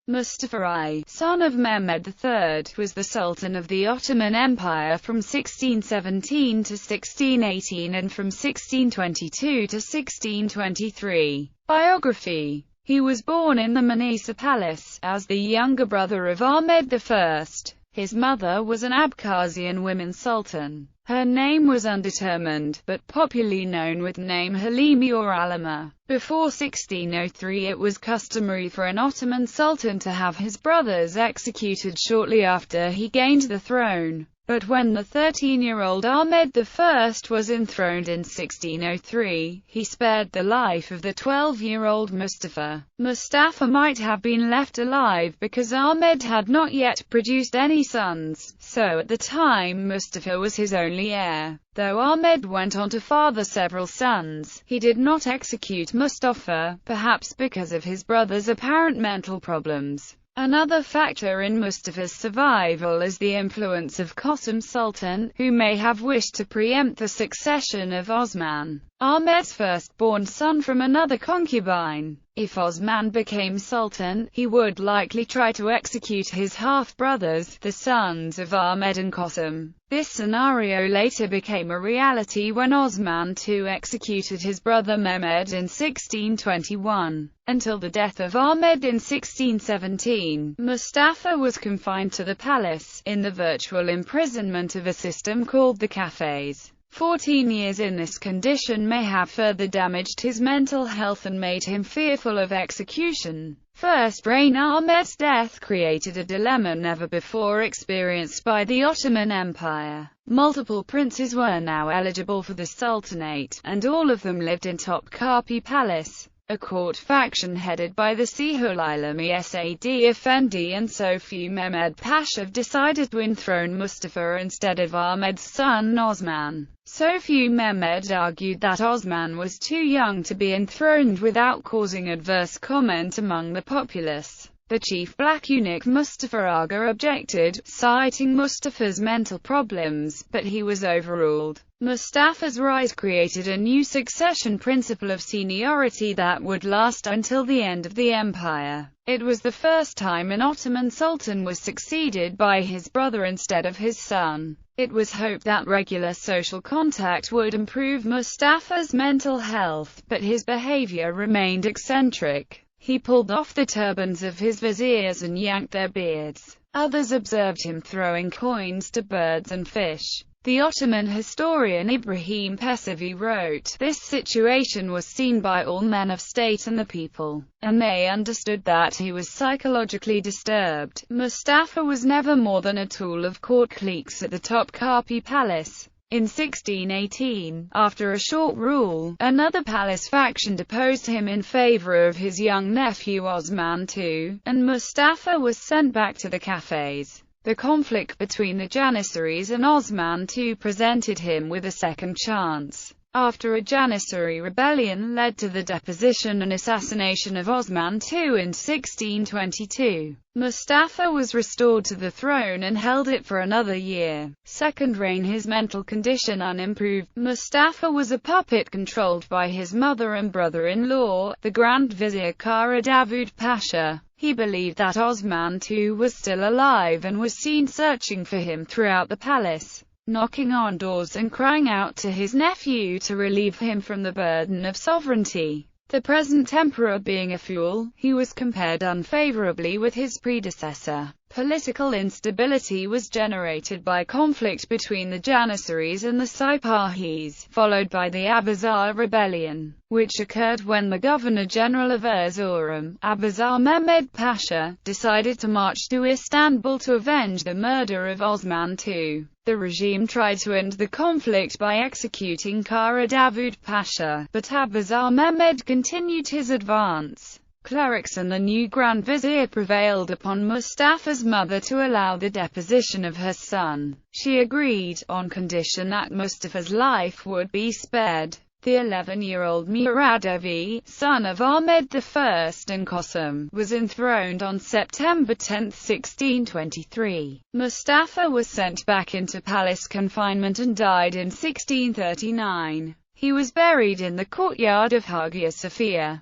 Mustafa I, son of Mehmed III, was the Sultan of the Ottoman Empire from 1617 to 1618 and from 1622 to 1623. Biography. He was born in the Manisa Palace, as the younger brother of Ahmed I. His mother was an Abkhazian women sultan. Her name was undetermined, but popularly known with name Halimi or Alima. Before 1603 it was customary for an Ottoman sultan to have his brothers executed shortly after he gained the throne. But when the 13-year-old Ahmed I was enthroned in 1603, he spared the life of the 12-year-old Mustafa. Mustafa might have been left alive because Ahmed had not yet produced any sons, so at the time Mustafa was his only heir. Though Ahmed went on to father several sons, he did not execute Mustafa, perhaps because of his brother's apparent mental problems. Another factor in Mustafa's survival is the influence of Qasim Sultan, who may have wished to preempt the succession of Osman, Ahmed's firstborn son, from another concubine. If Osman became sultan, he would likely try to execute his half-brothers, the sons of Ahmed and Qasim. This scenario later became a reality when Osman II executed his brother Mehmed in 1621. Until the death of Ahmed in 1617, Mustafa was confined to the palace, in the virtual imprisonment of a system called the cafes. 14 years in this condition may have further damaged his mental health and made him fearful of execution. First reign. Ahmed's death created a dilemma never before experienced by the Ottoman Empire. Multiple princes were now eligible for the Sultanate, and all of them lived in Topkapi Palace. A court faction headed by the Sihulailami Sad Effendi and Sofi Mehmed Pasha decided to enthrone Mustafa instead of Ahmed's son Osman. Sofi Mehmed argued that Osman was too young to be enthroned without causing adverse comment among the populace. The chief black eunuch Mustafa Aga objected, citing Mustafa's mental problems, but he was overruled. Mustafa's rise created a new succession principle of seniority that would last until the end of the empire. It was the first time an Ottoman sultan was succeeded by his brother instead of his son. It was hoped that regular social contact would improve Mustafa's mental health, but his behavior remained eccentric. He pulled off the turbans of his viziers and yanked their beards. Others observed him throwing coins to birds and fish. The Ottoman historian Ibrahim Pesevi wrote, "This situation was seen by all men of state and the people, and they understood that he was psychologically disturbed." Mustafa was never more than a tool of court cliques at the Topkapi Palace. In 1618, after a short rule, another palace faction deposed him in favor of his young nephew Osman II, and Mustafa was sent back to the cafes. The conflict between the Janissaries and Osman II presented him with a second chance. After a Janissary rebellion led to the deposition and assassination of Osman II in 1622, Mustafa was restored to the throne and held it for another year. Second reign. His mental condition unimproved. Mustafa was a puppet controlled by his mother and brother-in-law, the Grand Vizier Kara Davud Pasha. He believed that Osman II was still alive and was seen searching for him throughout the palace, knocking on doors and crying out to his nephew to relieve him from the burden of sovereignty. The present emperor being a fool, he was compared unfavorably with his predecessor. Political instability was generated by conflict between the Janissaries and the Sipahis, followed by the Abazar rebellion, which occurred when the Governor-General of Erzurum, Abazar Mehmed Pasha, decided to march to Istanbul to avenge the murder of Osman II. The regime tried to end the conflict by executing Kara Davud Pasha, but Abazar Mehmed continued his advance. Clerics and the new Grand Vizier prevailed upon Mustafa's mother to allow the deposition of her son. She agreed, on condition that Mustafa's life would be spared. The 11-year-old Muradovi, son of Ahmed I and Qasim, was enthroned on September 10, 1623. Mustafa was sent back into palace confinement and died in 1639. He was buried in the courtyard of Hagia Sophia.